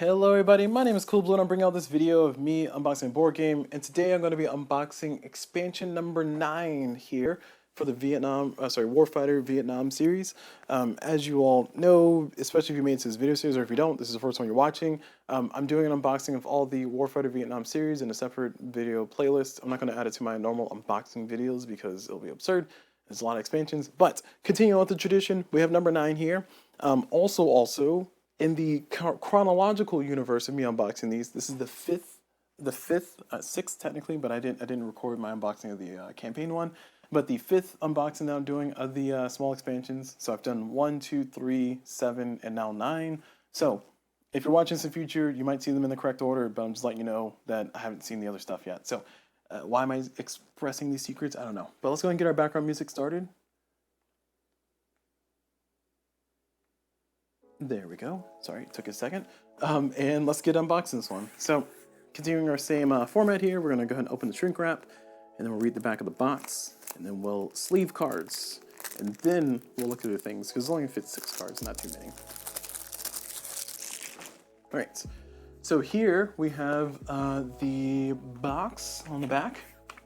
Hello everybody, my name is Coolblue and I'm bringing out this video of me unboxing a board game, and today I'm going to be unboxing expansion number 9 here for the Warfighter Vietnam series. As you all know, especially if you made it to this video series, or if you don't, this is the first one you're watching, I'm doing an unboxing of all the Warfighter Vietnam series in a separate video playlist. I'm not going to add it to my normal unboxing videos because it'll be absurd. There's a lot of expansions, but continuing on with the tradition, we have number 9 here. Also, in the chronological universe of me unboxing these, this is sixth technically, but I didn't record my unboxing of the campaign one. But the 5th unboxing that I'm doing of the small expansions. So I've done 1, 2, 3, 7, and now 9. So if you're watching this in the future, you might see them in the correct order, but I'm just letting you know that I haven't seen the other stuff yet. So why am I expressing these secrets? I don't know. But let's go ahead and get our background music started. There we go. Sorry, it took a second. And let's get unboxing this one. So, continuing our same format here, we're going to go ahead and open the shrink wrap, and then we'll read the back of the box, and then we'll sleeve cards, and then we'll look through the things, because it only fits 6 cards, not too many. Alright, so here we have the box on the back.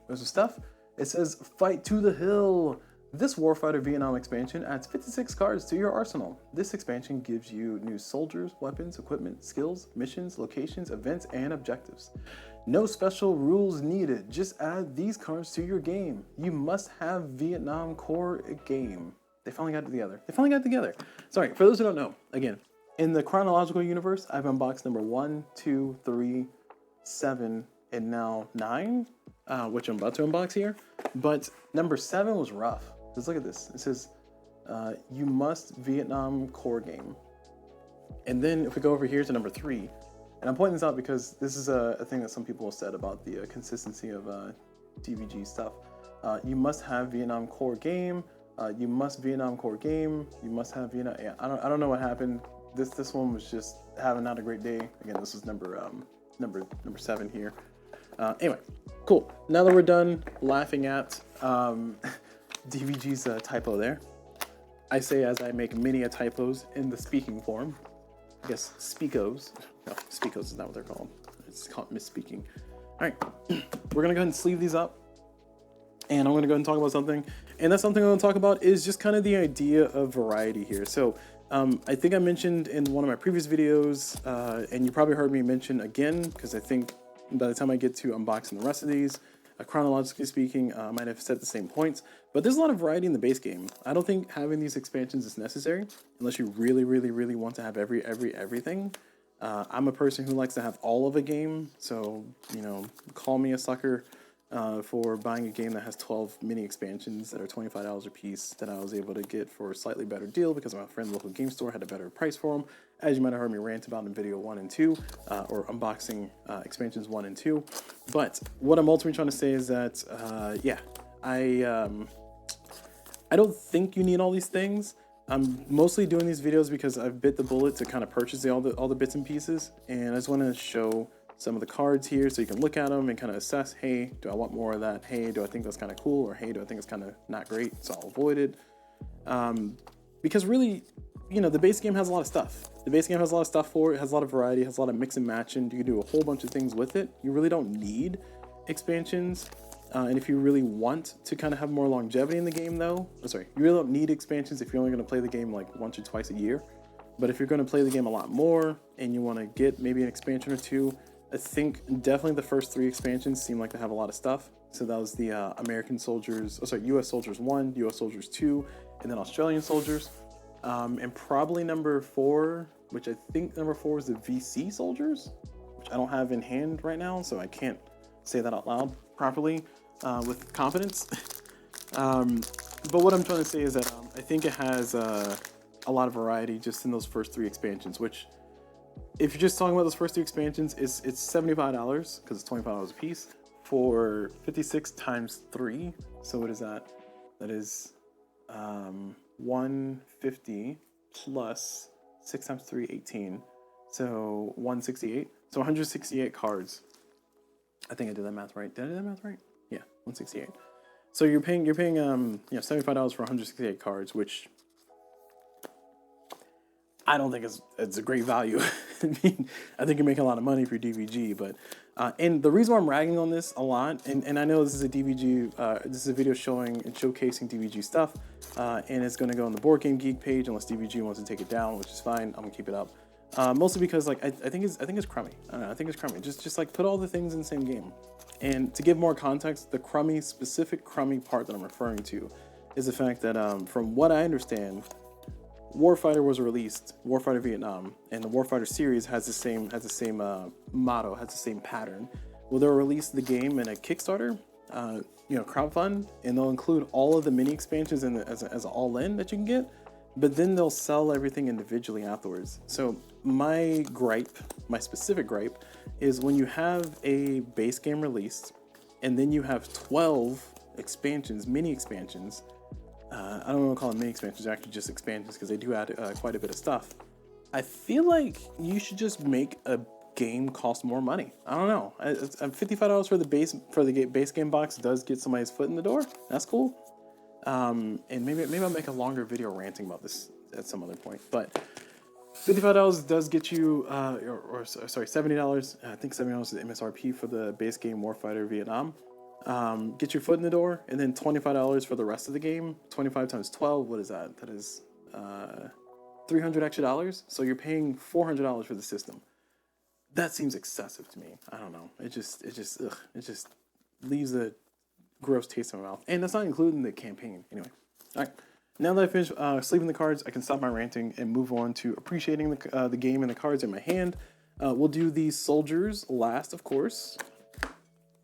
There's the stuff. It says, "Fight to the Hill." This Warfighter Vietnam expansion adds 56 cards to your arsenal. This expansion gives you new soldiers, weapons, equipment, skills, missions, locations, events, and objectives. No special rules needed, just add these cards to your game. You must have Vietnam core game. They finally got it together. Sorry, for those who don't know, again, in the chronological universe, I've unboxed number 1, 2, 3, 7, and now 9, which I'm about to unbox here. But number 7 was rough. Just look at this. It says, you must Vietnam core game. And then if we go over here to number 3, and I'm pointing this out because this is a thing that some people have said about the consistency of DVG stuff. You must have Vietnam core game. You must Vietnam core game. You must have Vietnam. Yeah, I don't know what happened. This one was just having not a great day. Again, this is number 7 here. Anyway, cool. Now that we're done laughing at DVG's typo there, I say as I make many typos in the speaking form. I guess speakos. No, speakos is not what they're called. It's called misspeaking. All right, we're gonna go ahead and sleeve these up, and I'm gonna go ahead and talk about something. And that something I'm gonna talk about is just kind of the idea of variety here. So I think I mentioned in one of my previous videos, and you probably heard me mention again, because I think by the time I get to unboxing the rest of these, chronologically speaking, I might have said the same points, but there's a lot of variety in the base game. I don't think having these expansions is necessary unless you really want to have everything. I'm a person who likes to have all of a game, so, you know, call me a sucker for buying a game that has 12 mini expansions that are $25 a piece that I was able to get for a slightly better deal because my friend local game store had a better price for them, as you might have heard me rant about in video 1 and 2, or unboxing expansions 1 and 2. But what I'm ultimately trying to say is that, yeah, I don't think you need all these things. I'm mostly doing these videos because I've bit the bullet to kind of purchase all the bits and pieces, and I just want to show some of the cards here so you can look at them and kind of assess, hey, do I want more of that? Hey, do I think that's kind of cool? Or hey, do I think it's kind of not great, so I'll avoid it. Because really, you know, the base game has a lot of stuff. The base game has a lot of stuff for it, has a lot of variety, has a lot of mix and match, and you can do a whole bunch of things with it. You really don't need expansions. And if you really want to kind of have more longevity in the game, though, you really don't need expansions if you're only going to play the game like once or twice a year. But if you're going to play the game a lot more and you want to get maybe an expansion or two, I think definitely the first 3 expansions seem like they have a lot of stuff. So that was the US Soldiers 1, US Soldiers 2, and then Australian Soldiers. And probably number 4, which I think number 4 is the VC Soldiers, which I don't have in hand right now, so I can't say that out loud properly with confidence. But what I'm trying to say is that I think it has a lot of variety just in those first 3 expansions, which, if you're just talking about those first 3 expansions, it's $75 because it's $25 a piece for 56 times 3. So what is that? That is 150 plus 6 times 3, 18. So 168. So 168 cards. I think I did that math right. Did I do that math right? Yeah, 168. So you're paying $75 for 168 cards, which I don't think it's a great value. I mean, I think you're making a lot of money for DVG, but and the reason why I'm ragging on this a lot, and I know this is a DVG, this is a video showing and showcasing DVG stuff, and it's going to go on the Board Game Geek page unless DVG wants to take it down, which is fine. I'm gonna keep it up, mostly because like I think it's crummy. I don't know, I think it's crummy. Just like put all the things in the same game. And to give more context, the specific crummy part that I'm referring to is the fact that from what I understand, Warfighter was released, Warfighter Vietnam, and the Warfighter series has the same motto, has the same pattern. Well, they'll release the game in a Kickstarter, crowdfund, and they'll include all of the mini expansions as an all-in that you can get, but then they'll sell everything individually afterwards. So my specific gripe, is when you have a base game released, and then you have 12 expansions, mini expansions. I don't want to call them mini expansions, they're actually just expansions because they do add quite a bit of stuff. I feel like you should just make a game cost more money. I don't know. $55 for the base game box does get somebody's foot in the door. That's cool. And maybe I'll make a longer video ranting about this at some other point. But $55 does get you, sorry, $70. I think $70 is the MSRP for the base game Warfighter Vietnam. Get your foot in the door, and then $25 for the rest of the game. 25 times 12, what is that? That is $300 extra. So you're paying $400 for the system. That seems excessive to me. I don't know. It just leaves a gross taste in my mouth, and that's not including the campaign. Anyway, all right. Now that I finished sleeving the cards, I can stop my ranting and move on to appreciating the game and the cards in my hand. We'll do the soldiers last, of course.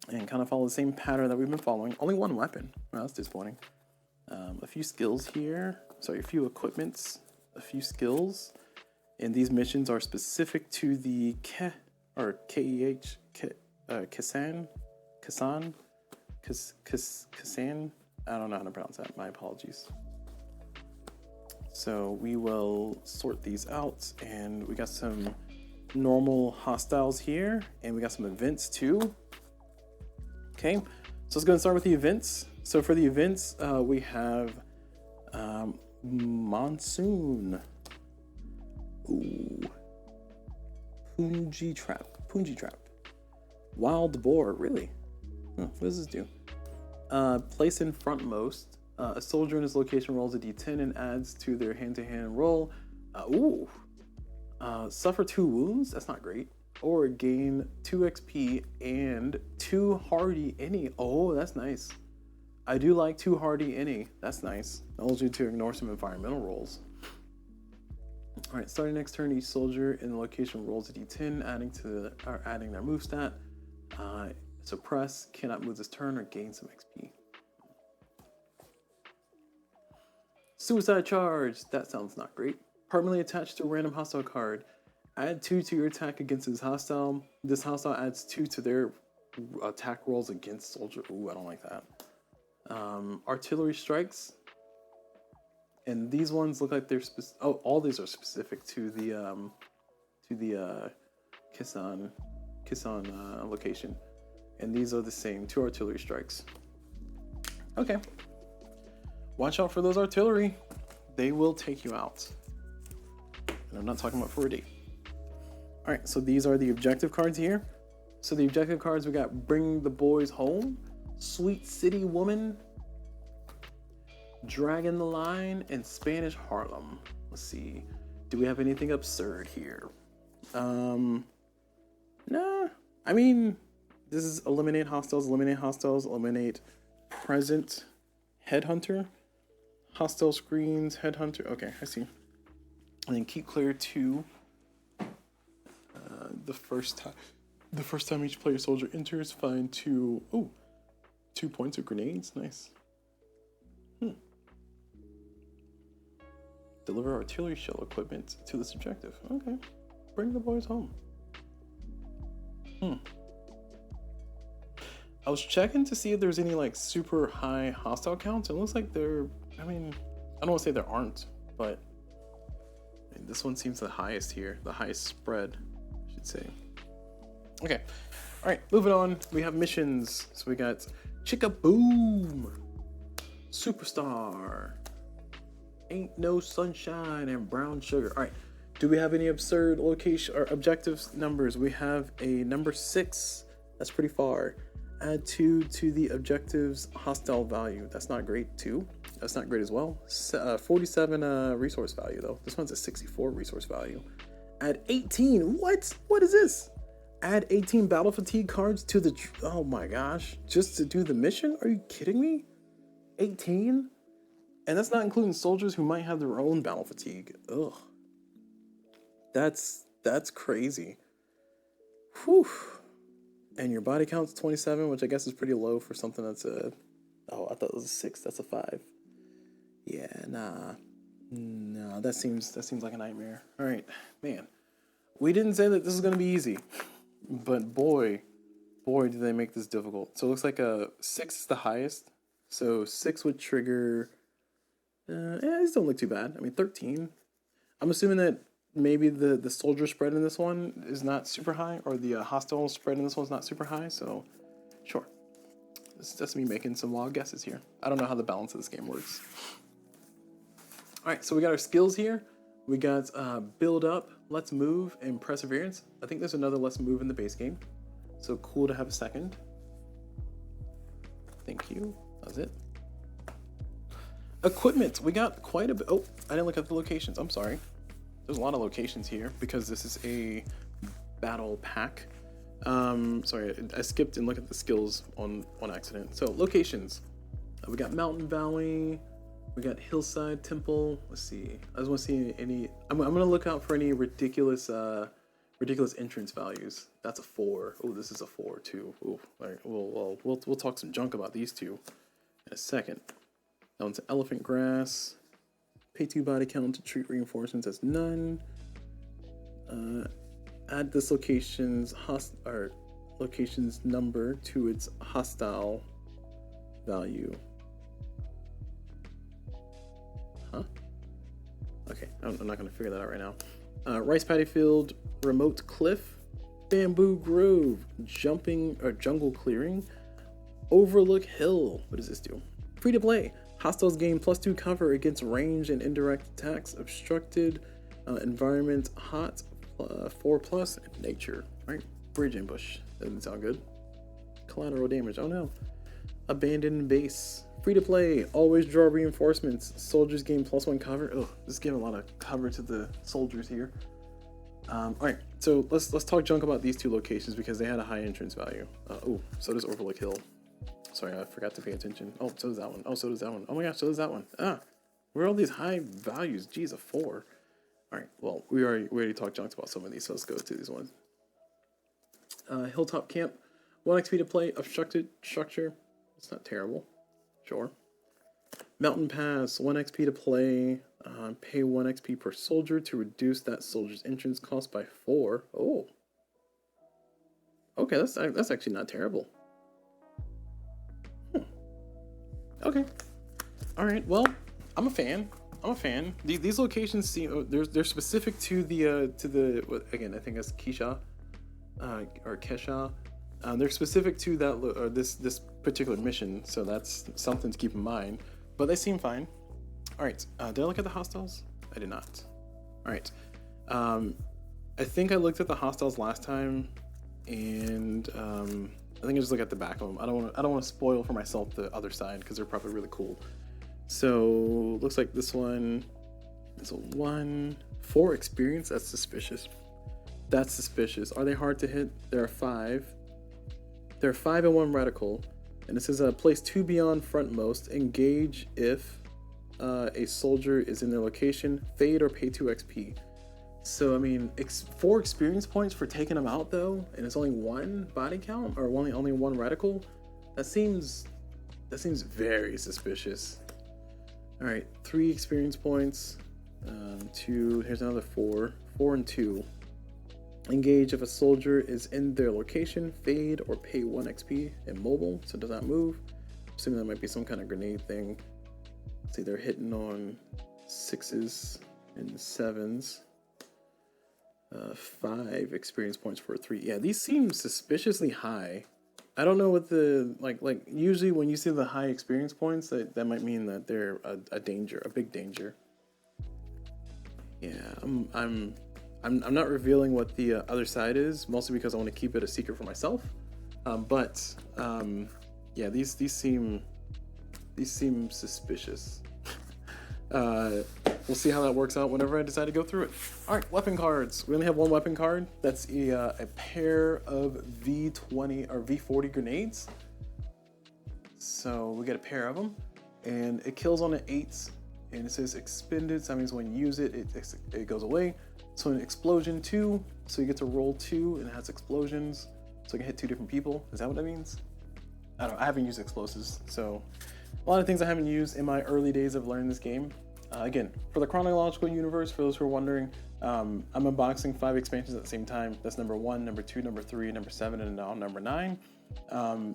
And kind of follow the same pattern that we've been following. Only one weapon. Well, that's disappointing. A few skills here. Sorry, a few equipments. A few skills. And these missions are specific to the Khe Sanh. I don't know how to pronounce that. My apologies. So we will sort these out. And we got some normal hostiles here. And we got some events too. Okay, so let's go and start with the events. So for the events, we have Monsoon. Ooh. Punji Trap. Wild Boar, really? What does this do? Place in frontmost. A soldier in his location rolls a d10 and adds to their hand-to-hand roll. Suffer 2 wounds? That's not great. Or gain 2 XP and 2 hardy any. Oh, that's nice. I do like 2 hardy any. That's nice. Allows you to ignore some environmental rolls. All right, starting next turn, each soldier in the location rolls a d10, adding their move stat. Suppress, cannot move this turn or gain some XP. Suicide charge. That sounds not great. Permanently attached to a random hostile card. Add 2 to your attack against this hostile. This hostile adds 2 to their attack rolls against soldier. Ooh, I don't like that. Artillery strikes. And these ones look like they're all these are specific to the Khe Sanh location. And these are the same, 2 artillery strikes. Okay. Watch out for those artillery. They will take you out. And I'm not talking about for a date. All right, so these are the objective cards here. So the objective cards, we got Bring the Boys Home, Sweet City Woman, Dragon the Line, and Spanish Harlem. Let's see. Do we have anything absurd here? Nah. I mean, this is eliminate hostiles, eliminate present headhunter, hostile screens, headhunter. Okay, I see. And then keep clear 2. The first time each player soldier enters, find 2 points of grenades. Nice. Deliver artillery shell equipment to this objective. Okay. Bring the boys home. I was checking to see if there's any like super high hostile counts. It looks like there. I mean, I don't want to say there aren't, but this one seems the highest here. The highest spread, I should say. Okay. All right, moving on. We have missions. So we got Chicka Boom, Superstar, Ain't No Sunshine, and Brown Sugar. All right, Do we have any absurd location or objectives numbers? We have a number 6. That's pretty far. Add 2 to the objectives hostile value. That's not great too. That's not great as well. 47 resource value though. This one's a 64 resource value. Add 18. What is this? Add 18 battle fatigue cards to the. Oh my gosh! Just to do the mission? Are you kidding me? 18, and that's not including soldiers who might have their own battle fatigue. Ugh. That's crazy. Whew. And your body count's 27, which I guess is pretty low for something that's a. Oh, I thought it was a 6. That's a 5. Yeah, nah. No, that seems like a nightmare. All right, man. We didn't say that this is gonna be easy, but boy, do they make this difficult. So it looks like a 6 is the highest. So 6 would trigger. These don't look too bad. I mean, 13. I'm assuming that maybe the soldier spread in this one is not super high, or the hostile spread in this one's not super high. So, sure. This is just me making some wild guesses here. I don't know how the balance of this game works. All right, so we got our skills here. We got build up, let's move, and perseverance. I think there's another let's move in the base game. So cool to have a second. Thank you. That was it. Equipment. We got quite a bit. Oh, I didn't look at the locations. I'm sorry. There's a lot of locations here because this is a battle pack. Sorry, I skipped and looked at the skills on accident. So locations. We got Mountain Valley. We got Hillside Temple. Let's see. I just want to see any. I'm gonna look out for any ridiculous entrance values. That's a 4. Oh, this is a 4 too. Oh, all right. We'll talk some junk about these two in a second. Down to Elephant Grass. Pay 2 body count to treat reinforcements as none. Add this location's number to its hostile value. Huh? Okay, I'm not gonna figure that out right now. Rice Paddy Field, Remote Cliff, Bamboo Grove, Jungle Clearing, Overlook Hill. What does this do? Free to play. Hostiles gain +2 cover against range and indirect attacks. Obstructed environment, hot, 4+, and nature. All right, bridge ambush. Doesn't sound good. Collateral damage. Oh no. Abandoned base. Free to play. Always draw reinforcements. Soldiers gain +1 cover. Oh, this is giving a lot of cover to the soldiers here. All right, so let's talk junk about these two locations because they had a high entrance value. Oh, so does Overlook Hill. Sorry, I forgot to pay attention. Oh, so does that one. Oh, so does that one. Oh my gosh, so does that one. Where are all these high values? Geez, a 4. All right, well, we already talked junk about some of these, so let's go to these ones. Hilltop Camp, 1 XP to play. Obstructed structure. It's not terrible. Sure. Mountain Pass, 1 XP to play. Pay 1 XP per soldier to reduce that soldier's entrance cost by 4. Oh. Okay, that's actually not terrible. Okay. All right. Well, I'm a fan. These locations seem they're specific to the again, I think it's Kesha, or Kesha. They're specific to that this particular mission, so that's something to keep in mind. But they seem fine. All right. Did I look at the hostiles? I did not. All right. I think I looked at the hostiles last time, and I think I just look at the back of them. I don't want to spoil for myself the other side because they're probably really cool. So looks like this one is a 1. 4 experience. That's suspicious. That's suspicious. Are they hard to hit? There are 5. There are 5 and 1 reticle, and it says place 2 beyond frontmost. Engage if a soldier is in their location. Fade or pay 2 XP. So I mean, 4 experience points for taking them out though, and it's only 1 body count or only 1 reticle. That seems very suspicious. All right, 3 experience points. 2. Here's another 4. 4 and 2. Engage if a soldier is in their location. Fade or pay 1 XP. Immobile, so does not move. Assuming that might be some kind of grenade thing. See, they're hitting on 6s and 7s. 5 experience points for a 3. Yeah, these seem suspiciously high. I don't know what the like usually when you see the high experience points, that might mean that they're a big danger. Yeah, I'm I'm not revealing what the other side is, mostly because I want to keep it a secret for myself. Yeah, these seem suspicious. We'll see how that works out whenever I decide to go through it. All right, weapon cards. We only have one weapon card. That's a pair of V20 or V40 grenades. So we get a pair of them, and it kills on an 8, and it says expended. So that means when you use it, it goes away. So an explosion 2, so you get to roll 2, and it has explosions, so you can hit 2 different people. Is that what that means? I don't know. I haven't used explosives, so a lot of things I haven't used in my early days of learning this game. Again, for the chronological universe, for those who are wondering, I'm unboxing 5 expansions at the same time. That's number 1, number 2, number 3, number 7, and now number 9.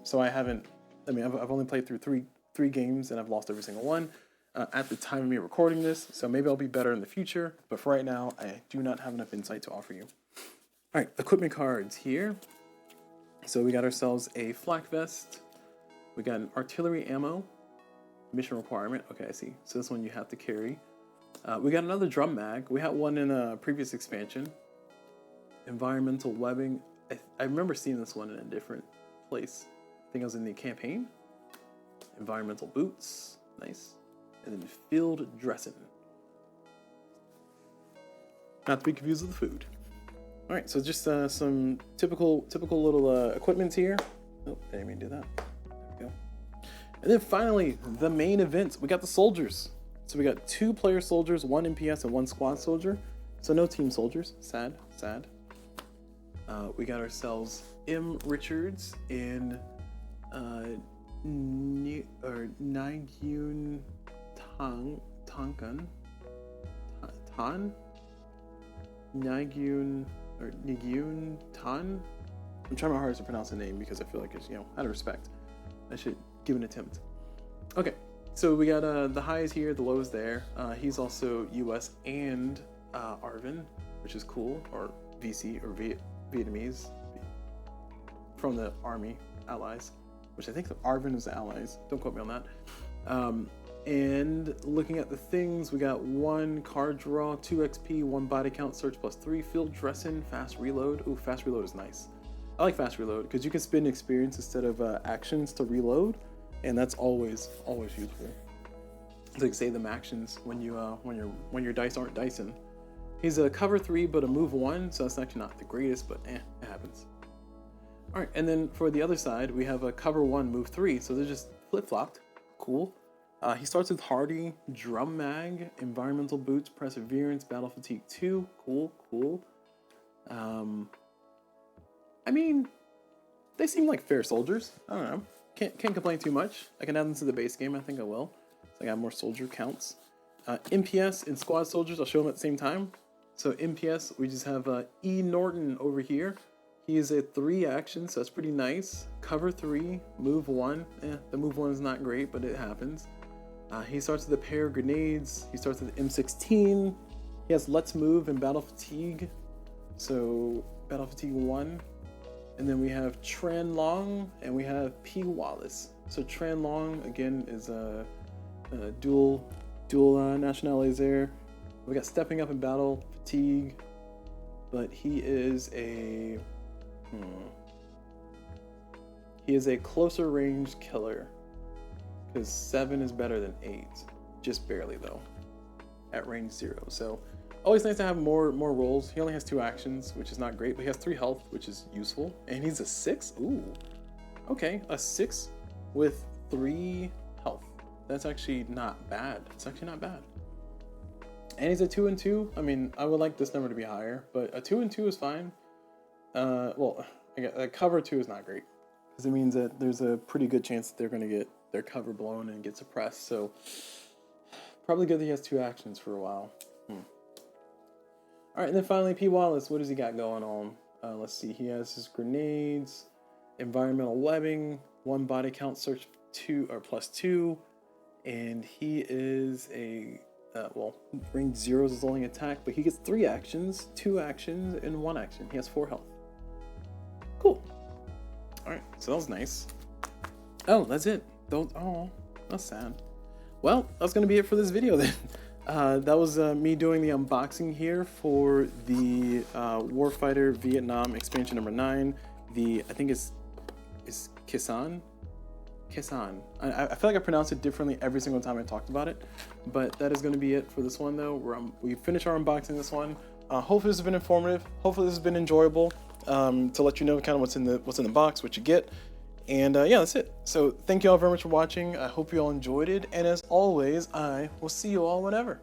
So I've only played through three games, and I've lost every single one at the time of me recording this. So maybe I'll be better in the future, but for right now, I do not have enough insight to offer you. All right, equipment cards here. So we got ourselves a flak vest. We got an artillery ammo. Mission requirement. Okay, I see. So this one you have to carry. We got another drum mag. We had one in a previous expansion. Environmental webbing. I remember seeing this one in a different place. I think I was in the campaign. Environmental boots. Nice. And then field dressing. Not to be confused with the food. All right, so just some typical little equipment here. Oh, I didn't mean to do that. And then finally, the main event. We got the soldiers. So we got 2 player soldiers, 1 MPS and 1 squad soldier. So no team soldiers. Sad. We got ourselves M. Richards in Nagyun Tonkan. Nagyun Tan. I'm trying my hardest to pronounce the name because I feel like it's, out of respect, I should give an attempt. Okay, so we got the highs here, the lows there. He's also US and Arvin, which is cool, or VC, or Vietnamese, from the Army Allies, which I think Arvin was the Allies. Don't quote me on that. And looking at the things, we got 1 card draw, 2 XP, 1 body count, search +3, field dressing, fast reload. Ooh, fast reload is nice. I like fast reload because you can spend experience instead of actions to reload, and that's always useful. It's like save them actions when your dice aren't dicing. He's a cover 3 but a move 1, so that's actually not the greatest, but it happens. All right, and then for the other side, we have a cover 1, move 3, so they're just flip-flopped. Cool. He starts with Hardy, Drum Mag, Environmental Boots, Perseverance, Battle Fatigue 2. Cool. I mean, they seem like fair soldiers. I don't know. Can't complain too much. I can add them to the base game. I think I will. So I got more soldier counts. MPS and squad soldiers, I'll show them at the same time. So MPS, we just have E. Norton over here. He is a 3 action, so that's pretty nice. Cover 3, move 1. The move 1 is not great, but it happens. He starts with a pair of grenades. He starts with M16. He has Let's Move and Battle Fatigue. So Battle Fatigue 1. And then we have Tran Long and we have P. Wallace. So Tran Long, again, is a dual nationalities there. We got Stepping Up in Battle Fatigue, but he is a closer range killer because 7 is better than 8, just barely though, at range 0. So always nice to have more rolls. He only has 2 actions, which is not great, but he has 3 health, which is useful. And he's a 6. Ooh, okay, a 6 with 3 health. That's actually not bad. It's actually not bad. And he's a 2 and 2. I mean, I would like this number to be higher, but a 2 and 2 is fine. Well, a cover 2 is not great because it means that there's a pretty good chance that they're going to get their cover blown and get suppressed. So probably good that he has 2 actions for a while. All right, and then finally P. Wallace. What does he got going on? Let's see. He has his grenades, environmental webbing, 1 body count, search 2 or +2, and he is a range 0 is his only attack, but he gets 3 actions, 2 actions, and 1 action. He has 4 health. Cool. All right, so that was nice. Oh, that's it. Oh, that's sad. Well, that's gonna be it for this video then. That was me doing the unboxing here for the Warfighter Vietnam expansion number 9. I think it's Khe Sanh. Khe Sanh. I feel like I pronounce it differently every single time I talked about it, but that is going to be it for this one though. We finished our unboxing this one. Hopefully this has been informative. Hopefully this has been enjoyable to let you know kind of what's in the box, what you get. And yeah, that's it. So thank you all very much for watching. I hope you all enjoyed it. And as always, I will see you all whenever.